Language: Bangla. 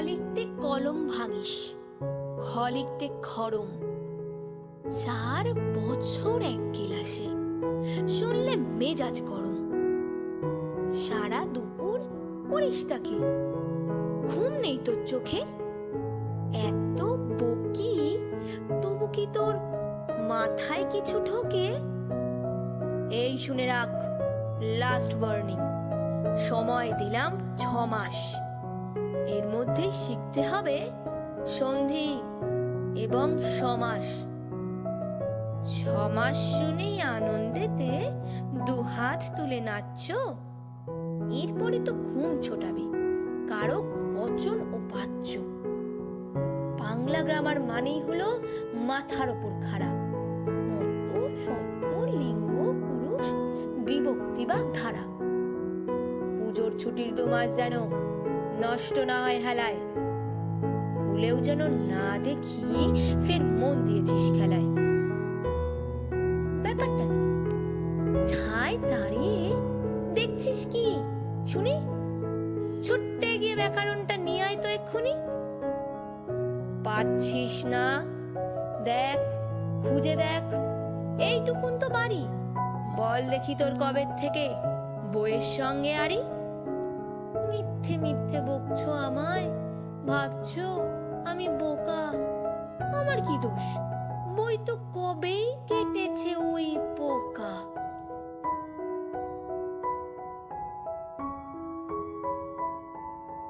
লিখতে কলম ভাঙিস, খ লিখতে খরম, 4 বছর এক গিলাসে, শুনলে মেজাজ গরম। সারা দুপুর করিস তাকে, ঘুম নেই তোর চোখে। এত বকি, তবু কি তোর মাথায় কিছু ঢোকে? এই শুনে রাখ, লাস্ট ওয়ার্নিং, সময় দিলাম 6 মাস। এর মধ্যে শিখতে হবে সন্ধি এবং সমাস। 6 মাস শুনেই আনন্দেতে দুহাত তুলে নাচছ, এরপরে তো ঘুম ছোটাবে কারক বচন ও বাচ্য। বাংলা গ্রামার মানেই হলো মাথার ওপর খাড়া, নত্ব সত্য লিঙ্গ পুরুষ বিভক্তি বা ধারা। পুজোর ছুটির 2 মাস যেন নষ্ট না হয় হেলায়, ভুলেও যেন না দেখি ফের মন দিয়েছিস খেলায়। ব্যাপারটা কি? ঠায় দাঁড়িয়ে দেখছিস কি শুনি? ছুট্টে গিয়ে ব্যাকরণটা নিয়ে আয় তো এক্ষুনি। পাচ্ছিস না? দেখ, খুঁজে দেখ, এইটুকুন তো বাড়ি। বল দেখি তোর কবে থেকে বইয়ের সঙ্গে আরি। মিথ্যে মিথ্যে বকছো আমায়, ভাবছো আমি বোকা। আমার কি দোষ? বই তো কবেই কেটেছে ওই পোকা।